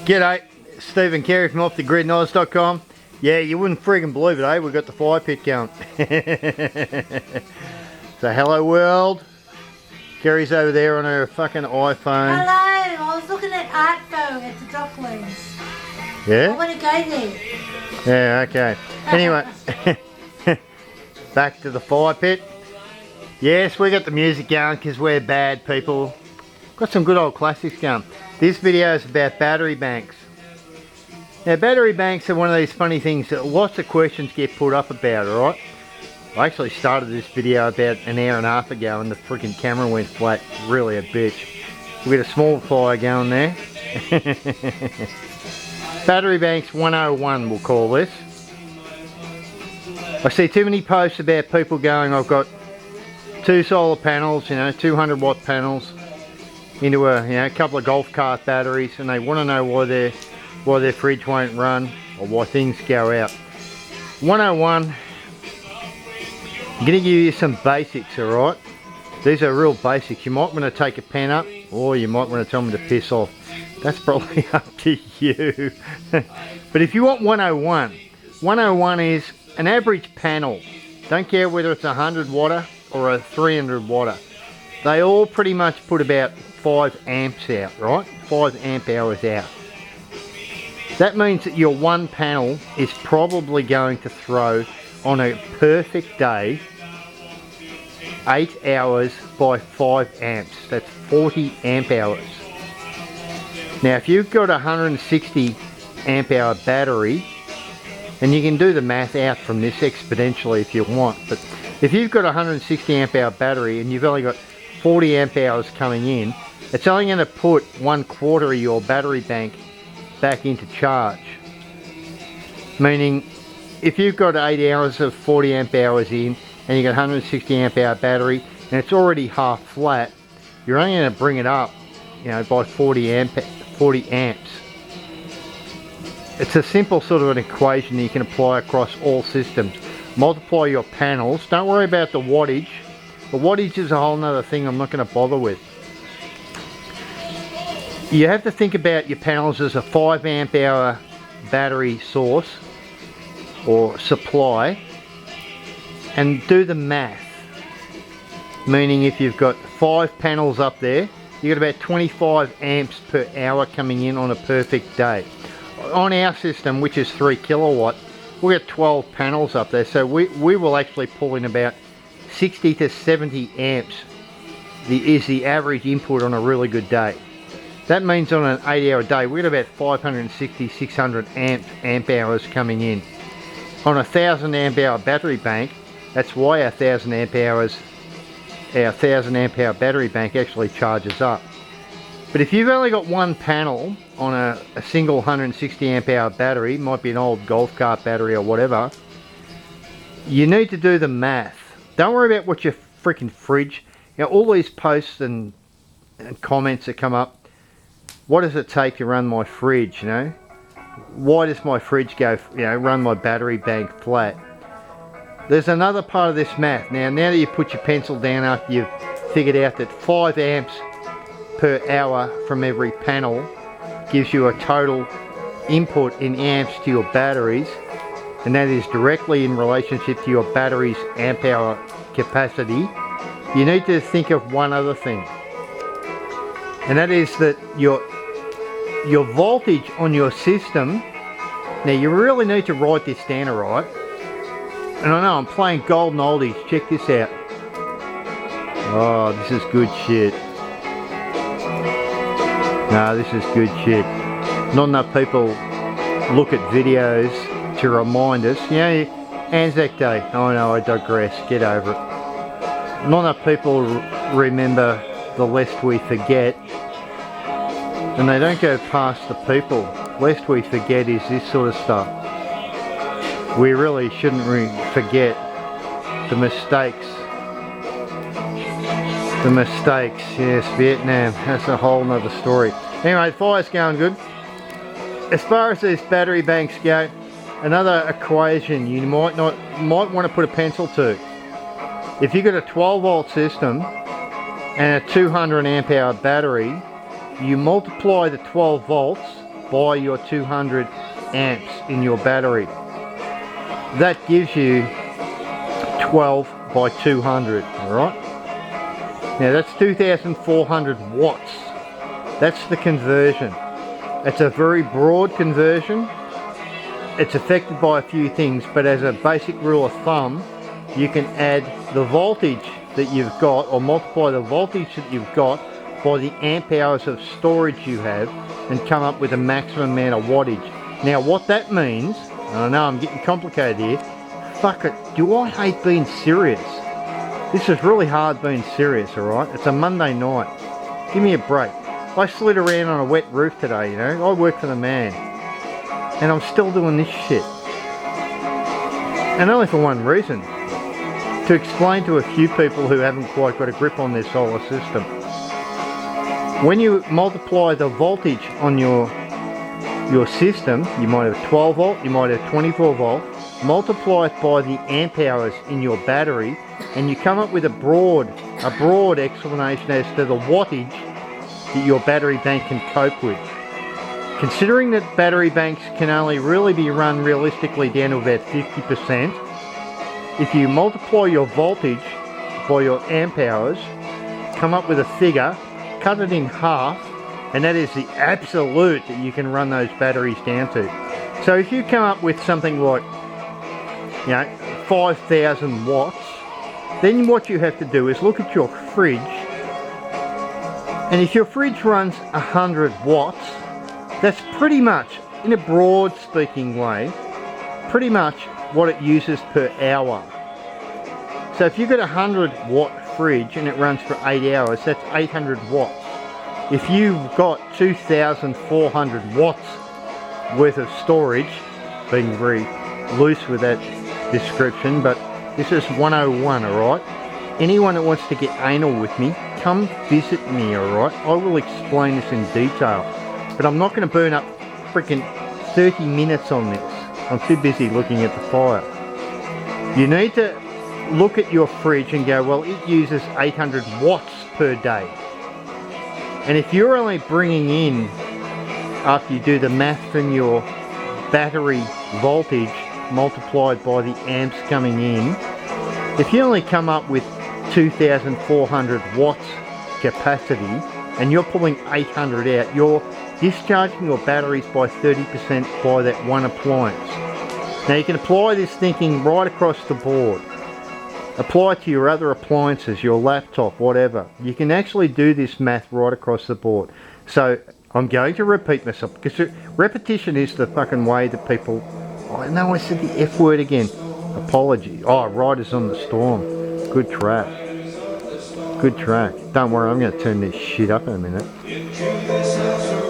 G'day, Steve and Kerri from offthegridnoz.com. Yeah, you wouldn't friggin' believe it, eh? We've got the fire pit going. So hello world. Kerri's over there on her fucking iPhone. Hello, I was looking at art photo at the Docklands. Yeah? I want to go there. Yeah, okay. Anyway, back to the fire pit. Yes, we got the music going because we're bad people. Got some good old classics going. This video is about battery banks. Now, battery banks are one of these funny things that lots of questions get put up about, alright? I actually started this video about an hour and a half ago and the freaking camera went flat. Really a bitch. We got a small fire going there. Battery banks 101 we'll call this. I see too many posts about people going, I've got 2 solar panels, 200 watt panels into a couple of golf cart batteries, and they want to know why their fridge won't run or why things go out. 101, I'm going to give you some basics, alright? These are real basics. You might want to take a pen up, or you might want to tell me to piss off. That's probably up to you. But if you want 101, 101 is an average panel. Don't care whether it's a 100 watter or a 300 watter. They all pretty much put about 5 amps out, right? 5 amp hours out. That means that your one panel is probably going to throw, on a perfect day, 8 hours by 5 amps. That's 40 amp hours. Now if you've got a 160 amp hour battery, and you can do the math out from this exponentially if you want, but if you've got a 160 amp hour battery and you've only got 40 amp hours coming in, it's only going to put 1/4 of your battery bank back into charge. Meaning, if you've got 8 hours of 40 amp hours in and you've got 160 amp hour battery and it's already half flat, you're only going to bring it up, by 40 amps. It's a simple sort of an equation that you can apply across all systems. Multiply your panels. Don't worry about the wattage. The wattage is a whole nother thing I'm not going to bother with. You have to think about your panels as a 5 amp hour battery source or supply, and do the math. Meaning if you've got 5 panels up there, you've got about 25 amps per hour coming in on a perfect day. On our system, which is 3 kilowatt, we've got 12 panels up there, so we will actually pull in about 60 to 70 amps is the average input on a really good day. That means on an 8 hour day we've got about 560, 600 amp hours coming in. On a 1000 amp hour battery bank, that's why our 1000 amp hour battery bank actually charges up. But if you've only got one panel on a single 160 amp hour battery, might be an old golf cart battery or whatever, you need to do the math. Don't worry about what your freaking fridge, all these posts and comments that come up, what does it take to run my fridge, Why does my fridge go, run my battery bank flat? There's another part of this math. Now that you put your pencil down after you've figured out that 5 amps per hour from every panel gives you a total input in amps to your batteries, and that is directly in relationship to your battery's amp hour capacity, you need to think of one other thing, and that is that your voltage on your system. Now you really need to write this down, alright? And I know I'm playing golden oldies, check this out. Oh, this is good shit. No, this is good shit. Not enough people look at videos to remind us. Anzac Day. Oh no, I digress. Get over it. Not enough people remember the lest we forget. And they don't go past the people. Lest we forget is this sort of stuff. We really shouldn't forget the mistakes. The mistakes, yes, Vietnam, that's a whole nother story. Anyway, the fire's going good. As far as these battery banks go, another equation you might want to put a pencil to. If you've got a 12 volt system and a 200 amp hour battery, you multiply the 12 volts by your 200 amps in your battery. That gives you 12 by 200, alright? Now that's 2,400 watts. That's the conversion. It's a very broad conversion. It's affected by a few things, but as a basic rule of thumb, you can add the voltage that you've got, or multiply the voltage that you've got by the amp hours of storage you have, and come up with a maximum amount of wattage. Now what that means, and I know I'm getting complicated here, fuck it, do I hate being serious? This is really hard being serious, alright? It's a Monday night. Give me a break. I slid around on a wet roof today, you know. I work for the man. And I'm still doing this shit. And only for one reason. To explain to a few people who haven't quite got a grip on their solar system. When you multiply the voltage on your system, you might have 12 volt, you might have 24 volt, multiply it by the amp hours in your battery, and you come up with a broad explanation as to the wattage that your battery bank can cope with. Considering that battery banks can only really be run realistically down to about 50%, if you multiply your voltage by your amp hours, come up with a figure, cut it in half, and that is the absolute that you can run those batteries down to. So if you come up with something like, you know, 5,000 watts, then what you have to do is look at your fridge, and if your fridge runs 100 watts, that's pretty much, in a broad speaking way, pretty much what it uses per hour. So if you've got a 100 watt fridge and it runs for 8 hours, that's 800 watts. If you've got 2,400 watts worth of storage, being very loose with that description, but this is 101, alright? Anyone that wants to get anal with me, come visit me, alright? I will explain this in detail. But I'm not going to burn up freaking 30 minutes on this. I'm too busy looking at the fire. You need to look at your fridge and go, well, it uses 800 watts per day. And if you're only bringing in, after you do the math from your battery voltage multiplied by the amps coming in, if you only come up with 2,400 watts capacity and you're pulling 800 out, you're discharging your batteries by 30% by that one appliance. Now you can apply this thinking right across the board. Apply it to your other appliances, your laptop, whatever. You can actually do this math right across the board. So I'm going to repeat myself, because repetition is the fucking way that people... I know I said the F word again. Apology. Oh, Riders on the Storm. Good track. Good track. Don't worry, I'm going to turn this shit up in a minute.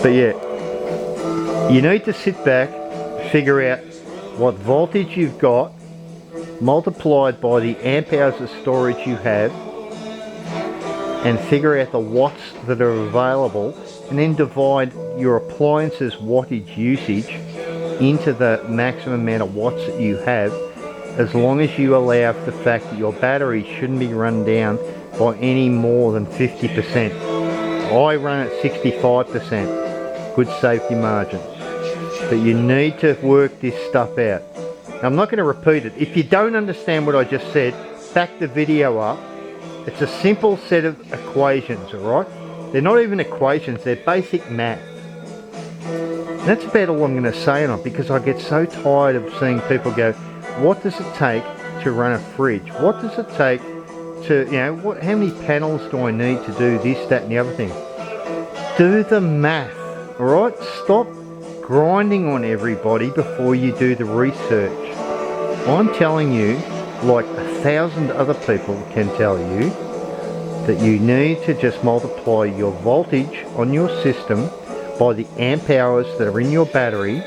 But yeah, you need to sit back, figure out what voltage you've got, multiplied by the amp hours of storage you have, and figure out the watts that are available, and then divide your appliance's wattage usage into the maximum amount of watts that you have, as long as you allow for the fact that your battery shouldn't be run down by any more than 50%. I run at 65%, good safety margin. But you need to work this stuff out. Now, I'm not going to repeat it. If you don't understand what I just said, back the video up. It's a simple set of equations, alright? They're not even equations, they're basic math. And that's about all I'm going to say on it, because I get so tired of seeing people go, what does it take to run a fridge? What does it take to, you know, how many panels do I need to do this, that and the other thing? Do the math, alright? Stop grinding on everybody before you do the research. I'm telling you, like 1,000 other people can tell you, that you need to just multiply your voltage on your system by the amp hours that are in your battery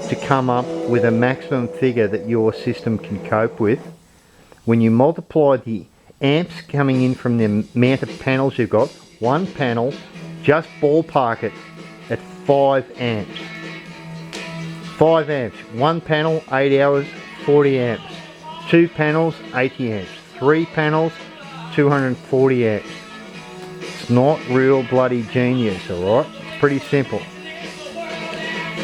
to come up with a maximum figure that your system can cope with. When you multiply the amps coming in from the amount of panels you've got, one panel, just ballpark it at 5 amps. 5 amps. One panel, 8 hours, 40 amps. 2 panels, 80 amps. 3 panels, 240 amps. It's not real bloody genius, alright? It's pretty simple.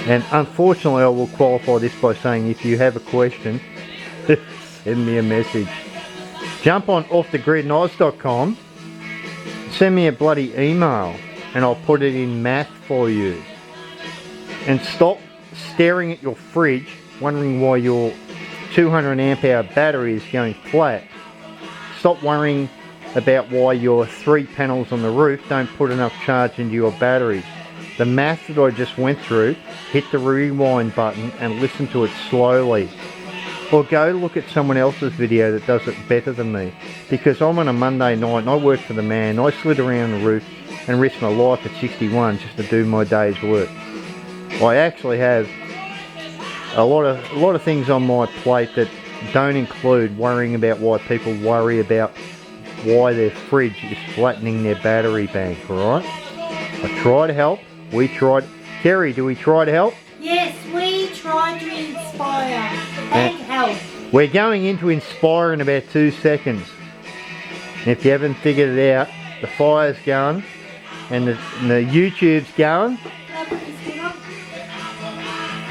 And unfortunately I will qualify this by saying if you have a question, send me a message. Jump on offthegridknives.com, send me a bloody email and I'll put it in math for you. And stop staring at your fridge wondering why your 200 amp hour battery is going flat. Stop worrying about why your 3 panels on the roof don't put enough charge into your batteries. The math that I just went through, hit the rewind button and listen to it slowly. Or go look at someone else's video that does it better than me. Because I'm on a Monday night and I work for the man. I slid around the roof and risked my life at 61 just to do my day's work. I actually have a lot of things on my plate that don't include worrying about why people worry about why their fridge is flattening their battery bank, alright? I try to help. We tried. Kerri, do we try to help? Yes, we try to inspire and help. We're going into Inspire in about 2 seconds. And if you haven't figured it out, the fire's going and the YouTube's going.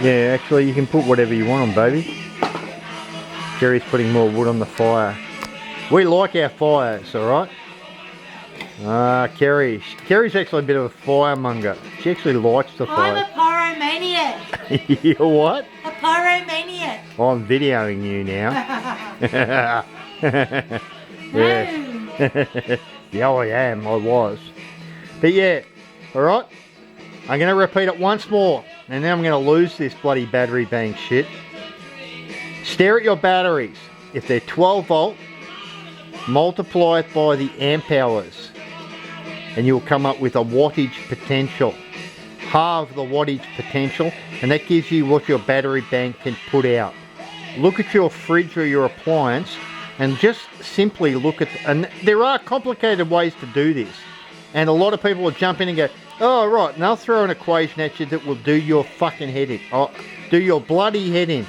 Yeah, actually you can put whatever you want on, baby. Kerri's putting more wood on the fire. We like our fires, alright? Kerri's actually a bit of a firemonger. She actually likes the fire. I'm a pyromaniac. You're what? A pyromaniac. I'm videoing you now. Yeah. Yeah, I am. I was. But yeah, alright? I'm going to repeat it once more. And then I'm going to lose this bloody battery bank shit. Stare at your batteries. If they're 12 volt, multiply it by the amp hours. And you'll come up with a wattage potential. Halve the wattage potential. And that gives you what your battery bank can put out. Look at your fridge or your appliance. And just simply look at... And there are complicated ways to do this. And a lot of people will jump in and go, oh, right, and they'll throw an equation at you that will do your fucking head in. Oh, do your bloody head in.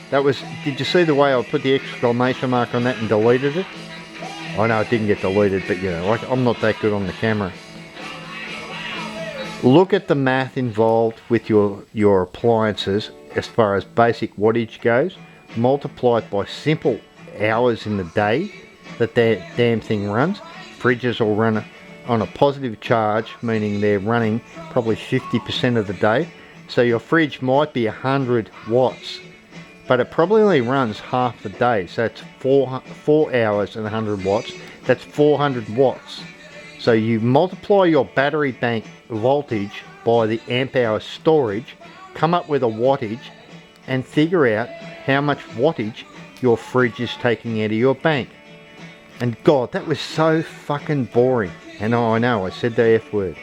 That was, did you see the way I put the exclamation mark on that and deleted it? I know it didn't get deleted, but you know, I'm not that good on the camera. Look at the math involved with your appliances as far as basic wattage goes. Multiply it by simple hours in the day that damn thing runs. Fridges will run on a positive charge, meaning they're running probably 50% of the day. So your fridge might be 100 watts, but it probably only runs half the day. So it's 4 hours and 100 watts. That's 400 watts. So you multiply your battery bank voltage by the amp hour storage, come up with a wattage, and figure out how much wattage your fridge is taking out of your bank. And God, that was so fucking boring. And I know, I said the F word.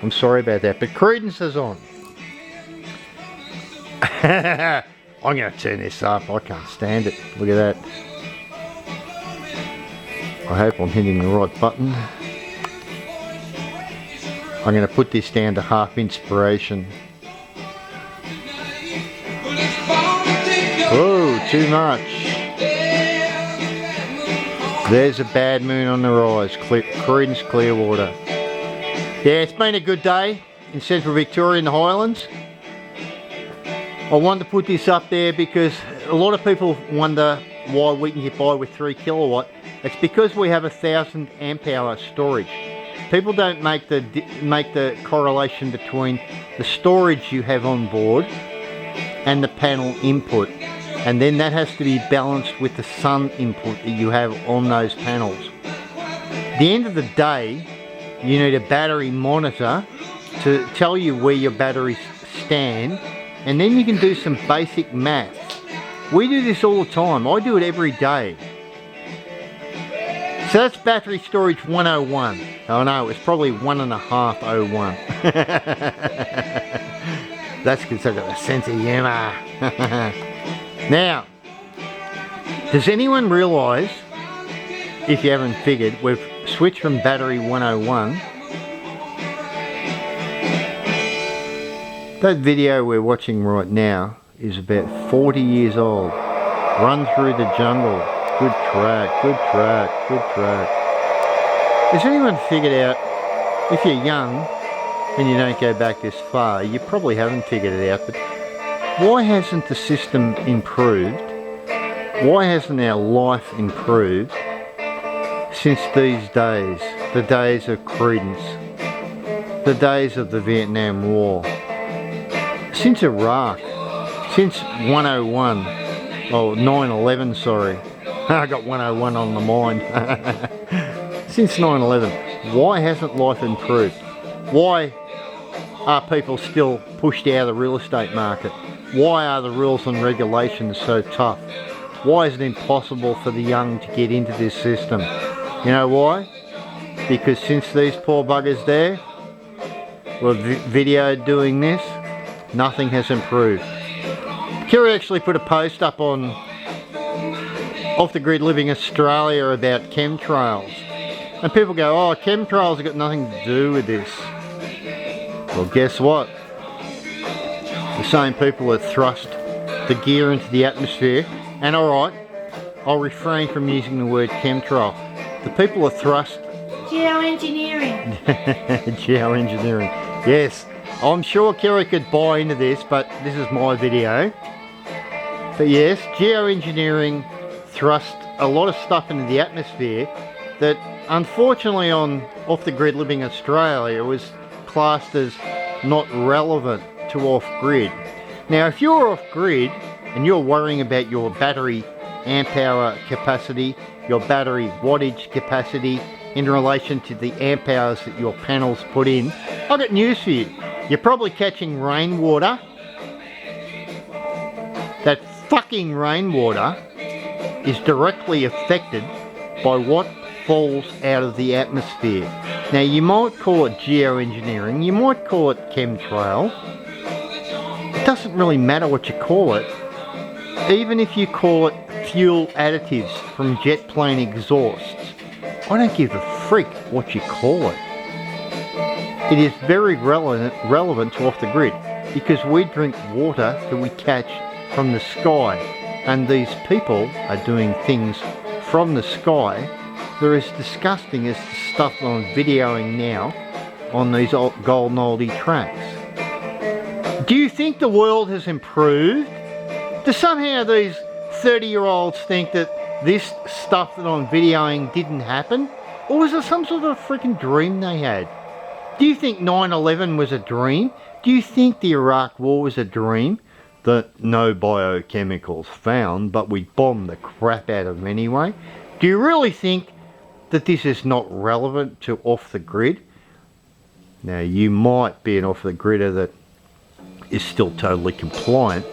I'm sorry about that, but Credence is on. I'm going to turn this up. I can't stand it. Look at that. I hope I'm hitting the right button. I'm going to put this down to half inspiration. Oh, too much. There's a bad moon on the rise. Credence Clearwater. Yeah, it's been a good day in Central Victoria in the Highlands. I wanted to put this up there because a lot of people wonder why we can get by with 3 kilowatt. It's because we have 1,000 amp hour storage. People don't make the correlation between the storage you have on board and the panel input. And then that has to be balanced with the sun input that you have on those panels. At the end of the day, you need a battery monitor to tell you where your batteries stand, and then you can do some basic maths. We do this all the time. I do it every day. So that's battery storage 101. Oh no, it's probably 1.501. That's because I've got a sense of humour. Now, does anyone realise, if you haven't figured, we've switched from battery 101. That video we're watching right now is about 40 years old. Run Through the Jungle. Good track, good track, good track. Has anyone figured out, if you're young, and you don't go back this far, you probably haven't figured it out. But why hasn't the system improved? Why hasn't our life improved since these days, the days of credence, the days of the Vietnam War, since Iraq, since 101, oh 9/11, sorry, I got 101 on the mind. Since 9/11, why hasn't life improved? Why are people still pushed out of the real estate market? Why are the rules and regulations so tough? Why is it impossible for the young to get into this system? You know why? Because since these poor buggers there were videoed doing this, nothing has improved. Kerri actually put a post up on Off the Grid Living Australia about chemtrails. And people go, oh, chemtrails have got nothing to do with this. Well, guess what? The same people that thrust the gear into the atmosphere, and alright, I'll refrain from using the word chemtrail. The people that thrust... Geoengineering. Geoengineering. Yes, I'm sure Kerri could buy into this, but this is my video. But yes, geoengineering thrust a lot of stuff into the atmosphere that unfortunately on Off the Grid Living Australia was classed as not relevant to off-grid. Now if you're off-grid and you're worrying about your battery amp hour capacity, your battery wattage capacity in relation to the amp hours that your panels put in, I've got news for you. You're probably catching rainwater. That fucking rainwater is directly affected by what falls out of the atmosphere. Now you might call it geoengineering, you might call it chemtrail. It doesn't really matter what you call it. Even if you call it fuel additives from jet plane exhausts, I don't give a freak what you call it. It is very relevant to Off the Grid because we drink water that we catch from the sky, and these people are doing things from the sky that are as disgusting as the stuff that I'm videoing now on these old golden oldie tracks. Do you think the world has improved? Do somehow these 30-year-olds think that this stuff that I'm videoing didn't happen? Or was it some sort of freaking dream they had? Do you think 9/11 was a dream? Do you think the Iraq War was a dream? That no biochemicals found, but we bombed the crap out of them anyway? Do you really think that this is not relevant to Off the Grid? Now you might be an Off the Gridder that is still totally compliant.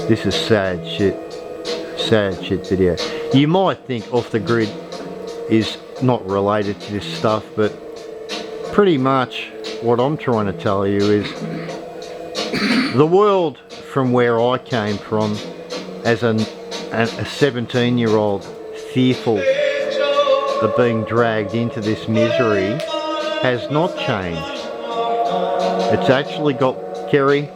This is sad shit video. You might think Off the Grid is not related to this stuff, but pretty much what I'm trying to tell you is the world from where I came from as a 17-year-old fearful of being dragged into this misery has not changed. It's actually got... Kerri,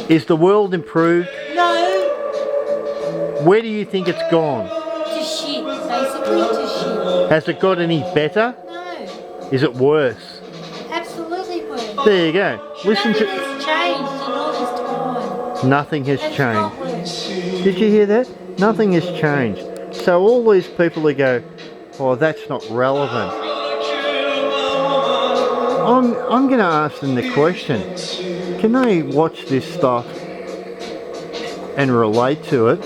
is the world improved? No. Where do you think it's gone? To shit. Basically to shit. Has it got any better? No. Is it worse? Absolutely worse. There you go. Listen Nothing to... has changed in all this time. Nothing has It's changed. not worse. Did you hear that? Nothing has changed. So all these people who go, oh, that's not relevant. I'm going to ask them the question. Can they watch this stuff and relate to it?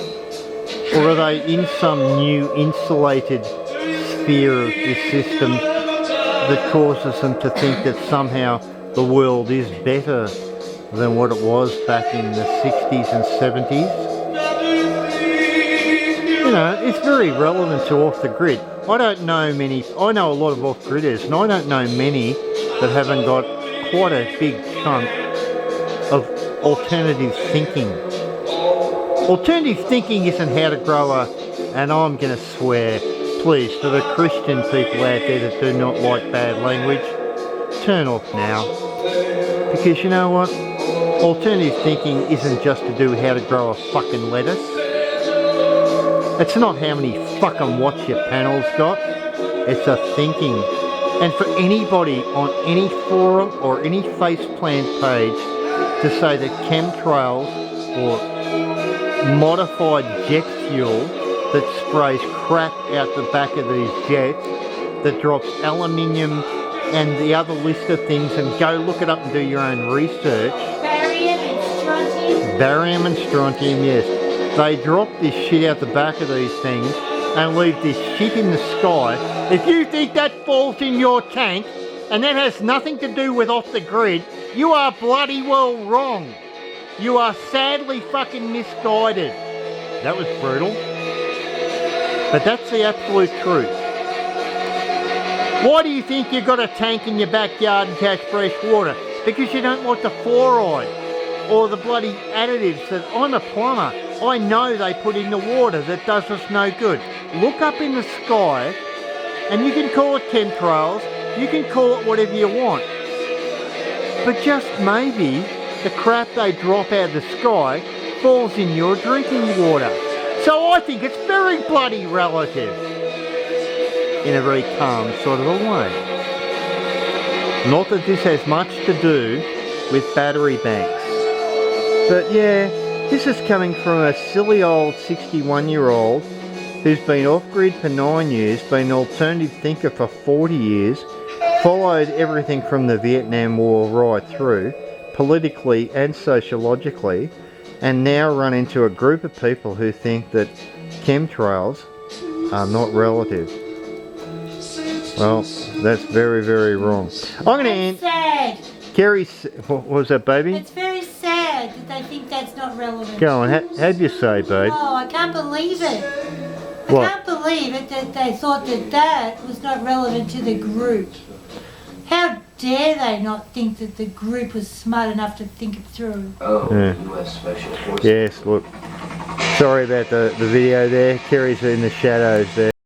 Or are they in some new insulated sphere of this system that causes them to think that somehow the world is better than what it was back in the 60s and 70s? You know, it's very relevant to Off the Grid. I don't know many, I know a lot of off-gridders, and I don't know many that haven't got quite a big chunk of alternative thinking. Alternative thinking isn't how to grow a, and I'm going to swear, please, for the Christian people out there that do not like bad language, turn off now. Because you know what? Alternative thinking isn't just to do how to grow a fucking lettuce. It's not how many fucking watts your panel's got. It's a thinking. And for anybody on any forum or any faceplant page to say that chemtrails or modified jet fuel that sprays crap out the back of these jets, that drops aluminium and the other list of things, and go look it up and do your own research. Barium and strontium. Barium and strontium, yes. They drop this shit out the back of these things and leave this shit in the sky. If you think that falls in your tank and that has nothing to do with off the grid, you are bloody well wrong. You are sadly fucking misguided. That was brutal. But that's the absolute truth. Why do you think you've got a tank in your backyard and catch fresh water? Because you don't like the fluoride or the bloody additives that I'm a plumber. I know they put in the water that does us no good. Look up in the sky and you can call it chemtrails, you can call it whatever you want. But just maybe the crap they drop out of the sky falls in your drinking water. So I think it's very bloody relative. In a very calm sort of a way. Not that this has much to do with battery banks. But yeah, this is coming from a silly old 61-year-old who's been off-grid for 9 years, been an alternative thinker for 40 years, followed everything from the Vietnam War right through, politically and sociologically, and now run into a group of people who think that chemtrails are not relative. Well, that's very, very wrong. I'm going to end. Sad. Kerri's, what was that, baby? It's very sad that they think that's not relevant. Go on, how'd you say, babe? Oh, I can't believe it. What? I can't believe it that they thought that that was not relevant to the group. How dare they not think that the group was smart enough to think it through? Oh, Yeah. US Special Forces. Yes, look. Sorry about the video there. Kerri's in the shadows there.